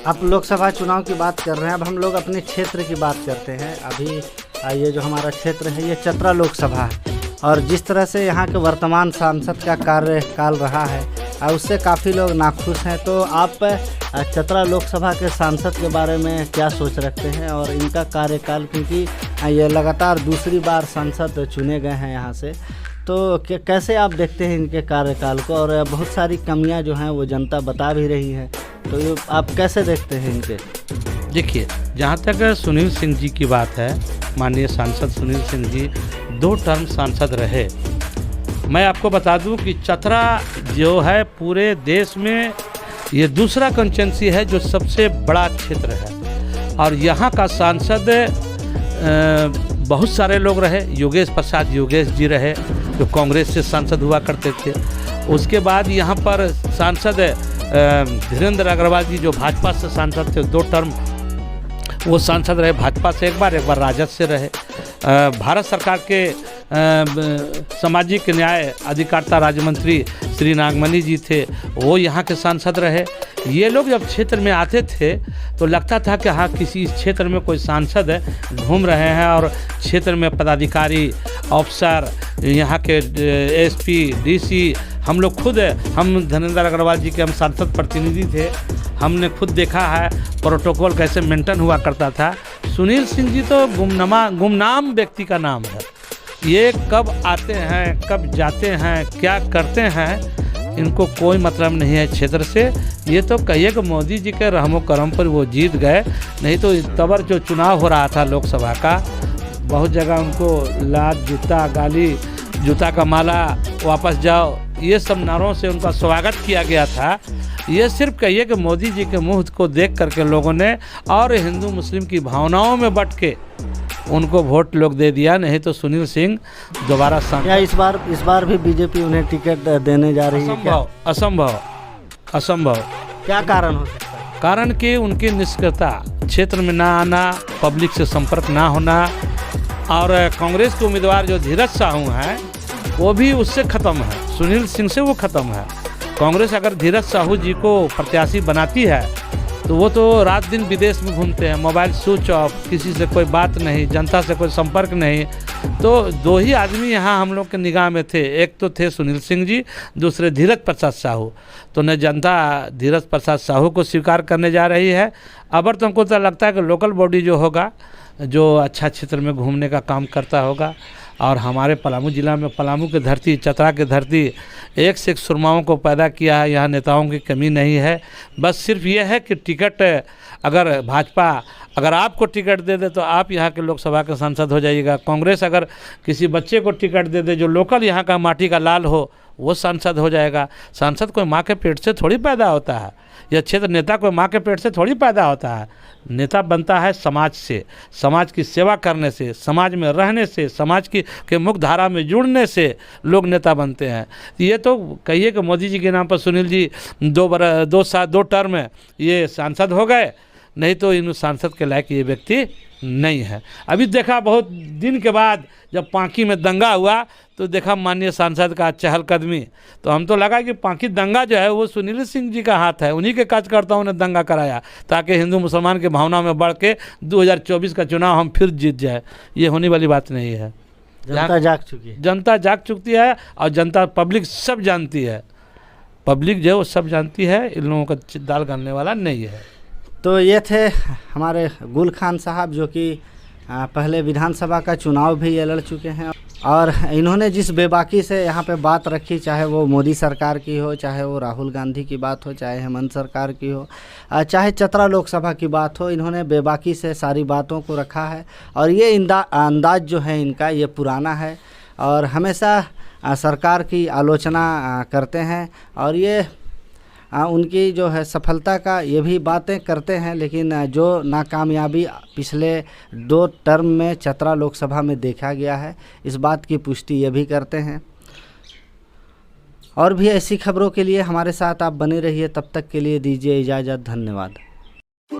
आप लोकसभा चुनाव की बात कर रहे हैं, अब हम लोग अपने क्षेत्र की बात करते हैं। अभी ये जो हमारा क्षेत्र है ये चतरा लोकसभा है, और जिस तरह से यहाँ के वर्तमान सांसद का कार्यकाल रहा है उससे काफ़ी लोग नाखुश हैं। तो आप चतरा लोकसभा के सांसद के बारे में क्या सोच रखते हैं और इनका कार्यकाल, क्योंकि ये लगातार दूसरी बार सांसद चुने गए हैं यहाँ से, तो कैसे आप देखते हैं इनके कार्यकाल को? और बहुत सारी कमियां जो हैं वो जनता बता भी रही है, तो ये आप कैसे देखते हैं इनके? देखिए, जहाँ तक सुनील सिंह जी की बात है, माननीय सांसद सुनील सिंह जी 2 टर्म सांसद रहे। मैं आपको बता दूं कि चतरा जो है पूरे देश में ये दूसरा कंस्टिट्यूंसी है जो सबसे बड़ा क्षेत्र है, और यहाँ का सांसद बहुत सारे लोग रहे। योगेश प्रसाद योगेश जी रहे जो कांग्रेस से सांसद हुआ करते थे। उसके बाद यहाँ पर सांसद धीरेन्द्र अग्रवाल जी जो भाजपा से सांसद थे, 2 टर्म वो सांसद रहे भाजपा से, एक बार राजद से रहे। भारत सरकार के सामाजिक न्याय अधिकारिता राज्य मंत्री श्री नागमणि जी थे, वो यहाँ के सांसद रहे। ये लोग जब क्षेत्र में आते थे तो लगता था कि हाँ किसी क्षेत्र में कोई सांसद घूम रहे हैं, और क्षेत्र में पदाधिकारी अफसर यहाँ के एसपी डीसी, हम लोग खुद हम धीरेन्द्र अग्रवाल जी के हम सांसद प्रतिनिधि थे, हमने खुद देखा है प्रोटोकॉल कैसे मेंटेन हुआ करता था। सुनील सिंह जी तो गुमनाम व्यक्ति का नाम है। ये कब आते हैं कब जाते हैं क्या करते हैं इनको कोई मतलब नहीं है क्षेत्र से। ये तो कहिए कि मोदी जी के रहमो करम पर वो जीत गए, नहीं तो तबर जो चुनाव हो रहा था लोकसभा का, बहुत जगह उनको लात जूता गाली, जूता का माला, वापस जाओ, ये सब नारों से उनका स्वागत किया गया था। ये सिर्फ कहिए कि मोदी जी के मुँह को देख करके लोगों ने और हिंदू मुस्लिम की भावनाओं में बट के उनको वोट लोग दे दिया, नहीं तो सुनील सिंह दोबारा या इस बार भी बीजेपी उन्हें टिकट देने जा रही है? असंभव। क्या कारण हो सकता है? कारण कि उनकी निष्क्रियता, क्षेत्र में ना आना, पब्लिक से संपर्क ना होना, और कांग्रेस के उम्मीदवार जो धीरज साहू हैं वो भी उससे ख़त्म है, सुनील सिंह से वो ख़त्म है। कांग्रेस अगर धीरज साहू जी को प्रत्याशी बनाती है तो वो तो रात दिन विदेश में घूमते हैं, मोबाइल स्विच ऑफ, किसी से कोई बात नहीं, जनता से कोई संपर्क नहीं। तो 2 ही आदमी यहाँ हम लोग के निगाह में थे, एक तो थे सुनील सिंह जी, दूसरे धीरज प्रसाद साहू। तो न जनता धीरज प्रसाद साहू को स्वीकार करने जा रही है। अबर तो हमको तो लगता है कि लोकल बॉडी जो होगा, जो अच्छा क्षेत्र में घूमने का काम करता होगा, और हमारे पलामू ज़िला में, पलामू की धरती, चतरा की धरती एक से एक सुरमाओं को पैदा किया है। यहाँ नेताओं की कमी नहीं है, बस सिर्फ ये है कि टिकट अगर भाजपा अगर आपको टिकट दे दे तो आप यहाँ के लोकसभा के सांसद हो जाइएगा। कांग्रेस अगर किसी बच्चे को टिकट दे दे जो लोकल यहाँ का माटी का लाल हो, वो सांसद हो जाएगा। सांसद कोई माँ के पेट से थोड़ी पैदा होता है, यह क्षेत्र नेता कोई माँ के पेट से थोड़ी पैदा होता है। नेता बनता है समाज से, समाज की सेवा करने से, समाज में रहने से, समाज के मुख्य धारा में जुड़ने से लोग नेता बनते हैं। ये तो कहिए कि मोदी जी के नाम पर सुनील जी 2 टर्म ये सांसद हो गए, नहीं तो इन सांसद के लायक ये व्यक्ति नहीं है। अभी देखा बहुत दिन के बाद जब पांकी में दंगा हुआ तो देखा माननीय सांसद का चहलकदमी, तो हम तो लगा कि पांकी दंगा जो है वो सुनील सिंह जी का हाथ है, उन्हीं के कार्यकर्ताओं ने दंगा कराया ताकि हिंदू मुसलमान के भावना में बढ़ के 2024 का चुनाव हम फिर जीत जाए। ये होने वाली बात नहीं है। जनता जाग चुकी है, जनता जाग चुकी है, और जनता पब्लिक सब जानती है, पब्लिक जो है वो सब जानती है, इन लोगों का दाल गलने वाला नहीं है। तो ये थे हमारे गुल खान साहब, जो कि पहले विधानसभा का चुनाव भी ये लड़ चुके हैं, और इन्होंने जिस बेबाकी से यहाँ पे बात रखी, चाहे वो मोदी सरकार की हो, चाहे वो राहुल गांधी की बात हो, चाहे हेमंत सरकार की हो, चाहे चतरा लोकसभा की बात हो, इन्होंने बेबाकी से सारी बातों को रखा है। और ये अंदाज जो है इनका ये पुराना है, और हमेशा सरकार की आलोचना करते हैं, और ये उनकी जो है सफलता का ये भी बातें करते हैं, लेकिन जो नाकामयाबी पिछले 2 टर्म में चतरा लोकसभा में देखा गया है, इस बात की पुष्टि ये भी करते हैं। और भी ऐसी खबरों के लिए हमारे साथ आप बने रहिए, तब तक के लिए दीजिए इजाज़त, धन्यवाद।